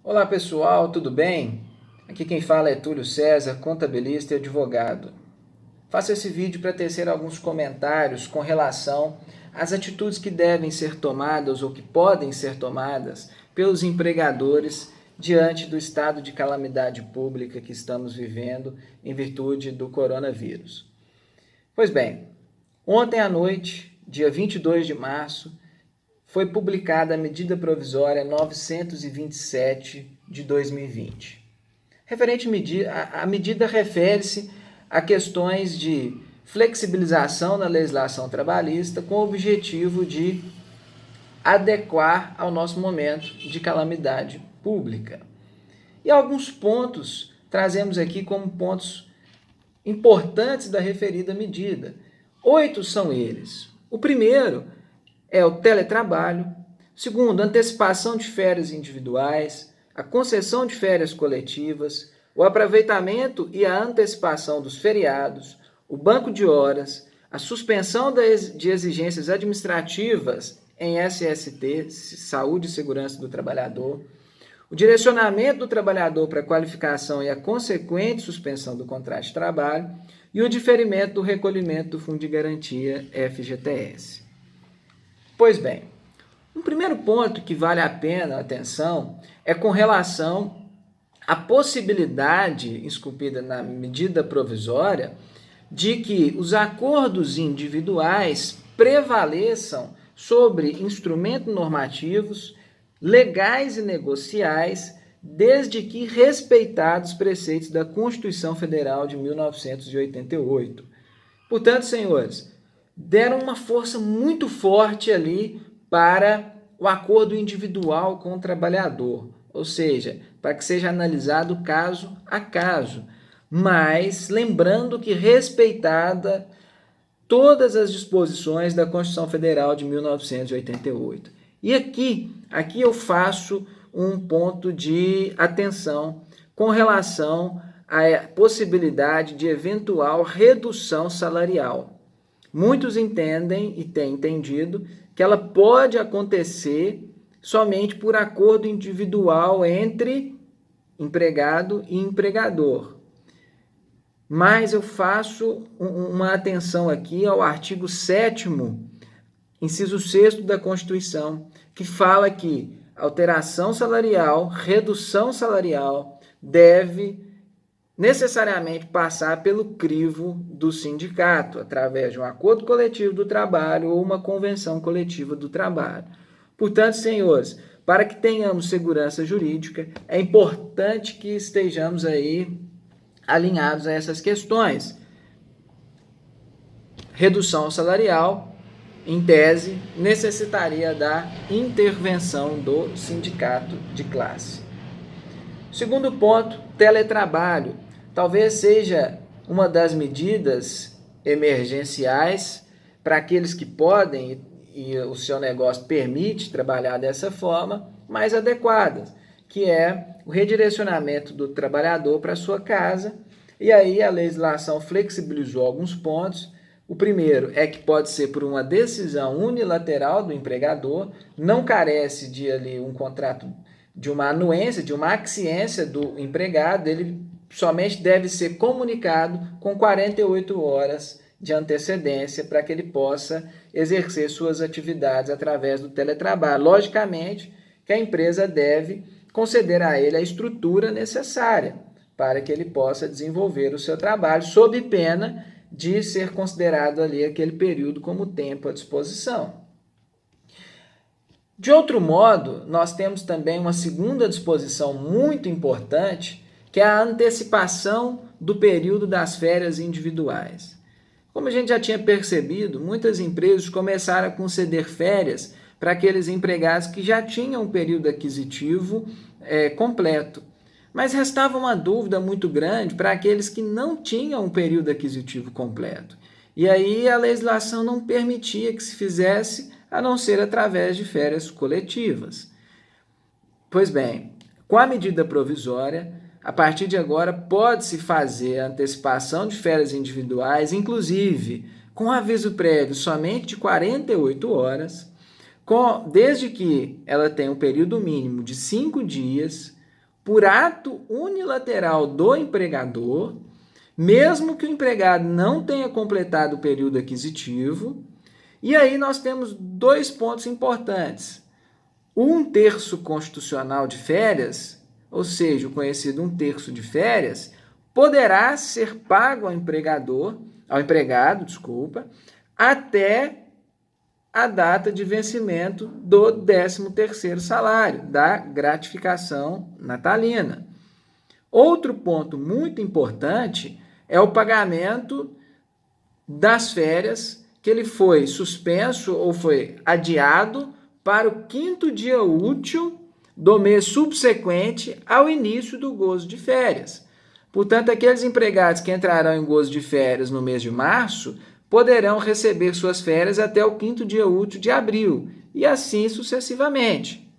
Olá pessoal, tudo bem? Aqui quem fala é Túlio César, contabilista e advogado. Faço esse vídeo para tecer alguns comentários com relação às atitudes que devem ser tomadas ou que podem ser tomadas pelos empregadores diante do estado de calamidade pública que estamos vivendo em virtude do coronavírus. Pois bem, ontem à noite, dia 22 de março, foi publicada a medida provisória 927 de 2020. A medida refere-se a questões de flexibilização na legislação trabalhista com o objetivo de adequar ao nosso momento de calamidade pública. E alguns pontos trazemos aqui como pontos importantes da referida medida. 8 são eles. O primeiro é o teletrabalho. Segundo, antecipação de férias individuais, a concessão de férias coletivas, o aproveitamento e a antecipação dos feriados, o banco de horas, a suspensão de exigências administrativas em SST, Saúde e Segurança do Trabalhador, o direcionamento do trabalhador para a qualificação e a consequente suspensão do contrato de trabalho e o diferimento do recolhimento do Fundo de Garantia FGTS. Pois bem, um primeiro ponto que vale a pena atenção é com relação à possibilidade, esculpida na medida provisória, de que os acordos individuais prevaleçam sobre instrumentos normativos legais e negociais, desde que respeitados os preceitos da Constituição Federal de 1988. Portanto, senhores, deram uma força muito forte ali para o acordo individual com o trabalhador, ou seja, para que seja analisado caso a caso, mas lembrando que respeitada todas as disposições da Constituição Federal de 1988. E aqui eu faço um ponto de atenção com relação à possibilidade de eventual redução salarial. Muitos entendem e têm entendido que ela pode acontecer somente por acordo individual entre empregado e empregador. Mas eu faço uma atenção aqui ao artigo 7º, inciso 6º da Constituição, que fala que alteração salarial, redução salarial deve necessariamente passar pelo crivo do sindicato, através de um acordo coletivo do trabalho ou uma convenção coletiva do trabalho. Portanto, senhores, para que tenhamos segurança jurídica, é importante que estejamos aí alinhados a essas questões. Redução salarial, em tese, necessitaria da intervenção do sindicato de classe. Segundo ponto, teletrabalho. Talvez seja uma das medidas emergenciais para aqueles que podem e o seu negócio permite trabalhar dessa forma, mais adequadas, que é o redirecionamento do trabalhador para a sua casa. E aí a legislação flexibilizou alguns pontos. O primeiro é que pode ser por uma decisão unilateral do empregador, não carece de ali um contrato de uma anuência, de uma axiência do empregado, ele somente deve ser comunicado com 48 horas de antecedência para que ele possa exercer suas atividades através do teletrabalho. Logicamente que a empresa deve conceder a ele a estrutura necessária para que ele possa desenvolver o seu trabalho, sob pena de ser considerado ali aquele período como tempo à disposição. De outro modo, nós temos também uma segunda disposição muito importante, que é a antecipação do período das férias individuais. Como a gente já tinha percebido, muitas empresas começaram a conceder férias para aqueles empregados que já tinham um período aquisitivo completo. Mas restava uma dúvida muito grande para aqueles que não tinham um período aquisitivo completo. E aí a legislação não permitia que se fizesse, a não ser através de férias coletivas. Pois bem, com a medida provisória, a partir de agora pode-se fazer a antecipação de férias individuais, inclusive com aviso prévio somente de 48 horas, desde que ela tenha um período mínimo de 5 dias, por ato unilateral do empregador, mesmo que o empregado não tenha completado o período aquisitivo. E aí nós temos dois pontos importantes. O 1/3 constitucional de férias, ou seja, o conhecido 1/3 de férias, poderá ser pago ao empregado, até a data de vencimento do 13º salário, da gratificação natalina. Outro ponto muito importante é o pagamento das férias, que ele foi suspenso ou foi adiado para o 5º dia útil do mês subsequente ao início do gozo de férias. Portanto, aqueles empregados que entrarão em gozo de férias no mês de março poderão receber suas férias até o 5º dia útil de abril, e assim sucessivamente.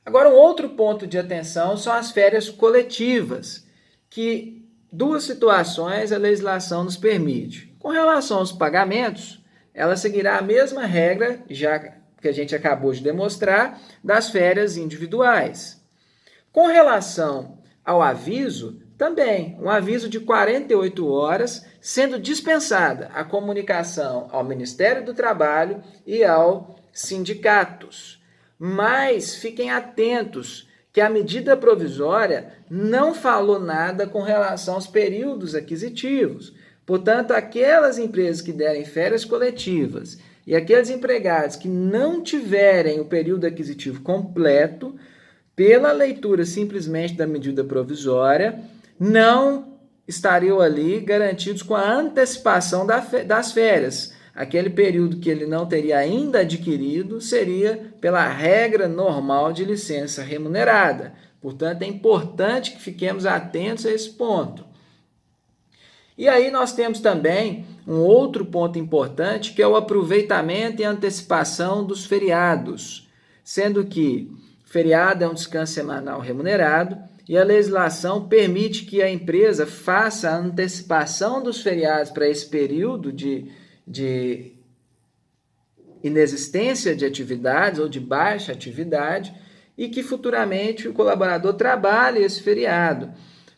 Agora, um outro ponto de atenção são as férias coletivas, que duas situações a legislação nos permite. Com relação aos pagamentos, ela seguirá a mesma regra, já que a gente acabou de demonstrar, das férias individuais. Com relação ao aviso, também um aviso de 48 horas, sendo dispensada a comunicação ao Ministério do Trabalho e aos sindicatos. Mas fiquem atentos que a medida provisória não falou nada com relação aos períodos aquisitivos. Portanto, aquelas empresas que derem férias coletivas e aqueles empregados que não tiverem o período aquisitivo completo, pela leitura simplesmente da medida provisória, não estariam ali garantidos com a antecipação das férias. Aquele período que ele não teria ainda adquirido seria pela regra normal de licença remunerada. Portanto, é importante que fiquemos atentos a esse ponto. E aí nós temos também um outro ponto importante, que é o aproveitamento e antecipação dos feriados, sendo que feriado é um descanso semanal remunerado e a legislação permite que a empresa faça a antecipação dos feriados para esse período de inexistência de atividades ou de baixa atividade e que futuramente o colaborador trabalhe esse feriado.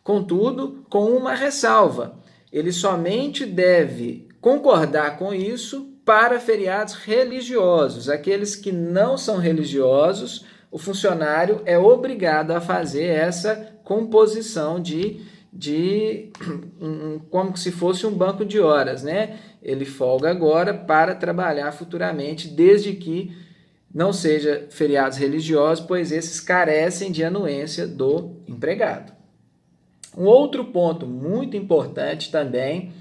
Contudo, com uma ressalva, ele somente deve concordar com isso para feriados religiosos. Aqueles que não são religiosos, o funcionário é obrigado a fazer essa composição como se fosse um banco de horas, né? Ele folga agora para trabalhar futuramente, desde que não seja feriados religiosos, pois esses carecem de anuência do empregado. Um outro ponto muito importante também,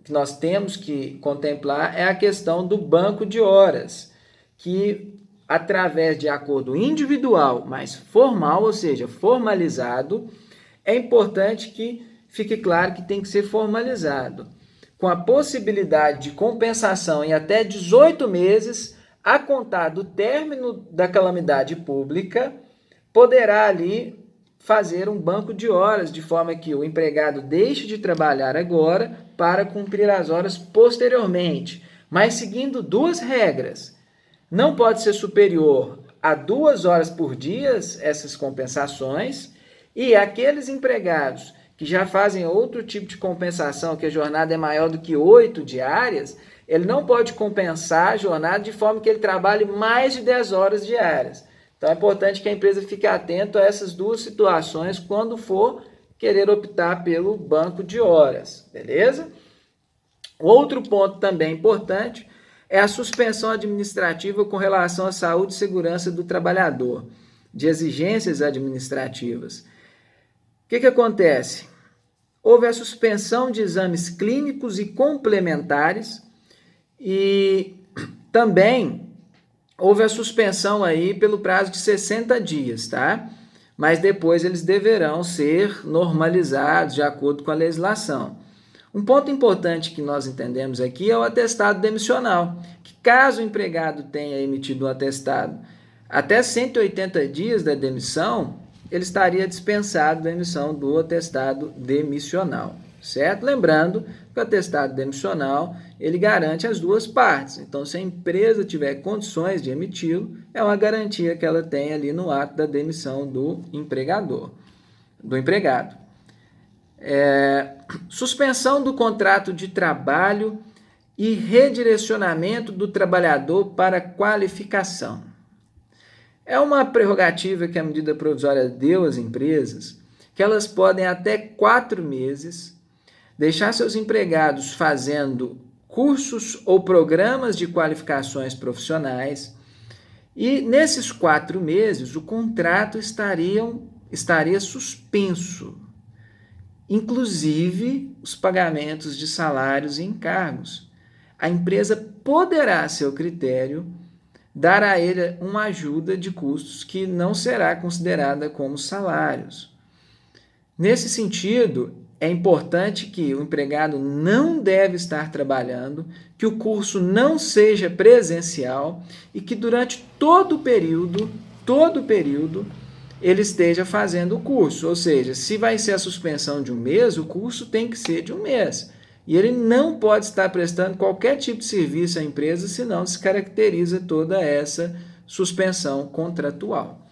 que nós temos que contemplar, é a questão do banco de horas, que através de acordo individual, mas formal, ou seja, formalizado, é importante que fique claro que tem que ser formalizado, com a possibilidade de compensação em até 18 meses, a contar do término da calamidade pública, poderá ali fazer um banco de horas, de forma que o empregado deixe de trabalhar agora para cumprir as horas posteriormente, mas seguindo duas regras. Não pode ser superior a 2 horas por dia essas compensações, e aqueles empregados que já fazem outro tipo de compensação, que a jornada é maior do que 8 diárias, ele não pode compensar a jornada de forma que ele trabalhe mais de 10 horas diárias. Então é importante que a empresa fique atenta a essas duas situações quando for querer optar pelo banco de horas, beleza? Outro ponto também importante é a suspensão administrativa com relação à saúde e segurança do trabalhador, de exigências administrativas. O que acontece? Houve a suspensão de exames clínicos e complementares e também houve a suspensão aí pelo prazo de 60 dias, tá? Mas depois eles deverão ser normalizados de acordo com a legislação. Um ponto importante que nós entendemos aqui é o atestado demissional, que caso o empregado tenha emitido um atestado até 180 dias da demissão, ele estaria dispensado da emissão do atestado demissional, certo? Lembrando que o atestado demissional ele garante as duas partes. Então, se a empresa tiver condições de emiti-lo, é uma garantia que ela tem ali no ato da demissão do empregado. Suspensão do contrato de trabalho e redirecionamento do trabalhador para qualificação. É uma prerrogativa que a medida provisória deu às empresas, que elas podem até 4 meses deixar seus empregados fazendo cursos ou programas de qualificações profissionais e nesses 4 meses o contrato estaria suspenso, inclusive os pagamentos de salários e encargos. A empresa poderá, a seu critério, dar a ele uma ajuda de custos que não será considerada como salários. Nesse sentido, é importante que o empregado não deve estar trabalhando, que o curso não seja presencial e que durante todo o período, ele esteja fazendo o curso. Ou seja, se vai ser a suspensão de um mês, o curso tem que ser de um mês. E ele não pode estar prestando qualquer tipo de serviço à empresa, senão descaracteriza toda essa suspensão contratual.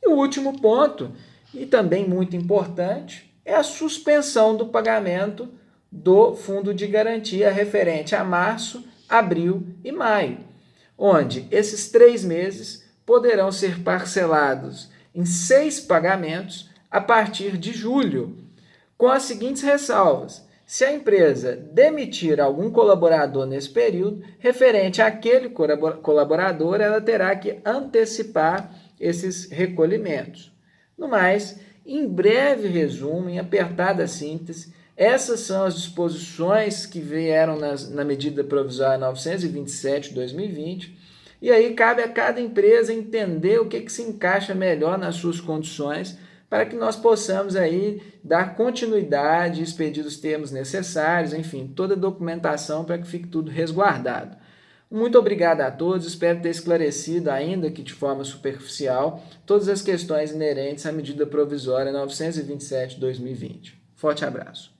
E o último ponto, e também muito importante, é a suspensão do pagamento do fundo de garantia referente a março, abril e maio, onde esses 3 meses poderão ser parcelados em 6 pagamentos a partir de julho, com as seguintes ressalvas. Se a empresa demitir algum colaborador nesse período, referente àquele colaborador, ela terá que antecipar esses recolhimentos. No mais, em breve resumo, em apertada síntese, essas são as disposições que vieram na medida provisória 927 de 2020, e aí cabe a cada empresa entender o que se encaixa melhor nas suas condições, para que nós possamos aí dar continuidade, expedir os termos necessários, enfim, toda a documentação para que fique tudo resguardado. Muito obrigado a todos, espero ter esclarecido, ainda que de forma superficial, todas as questões inerentes à medida provisória 927 de 2020. Forte abraço.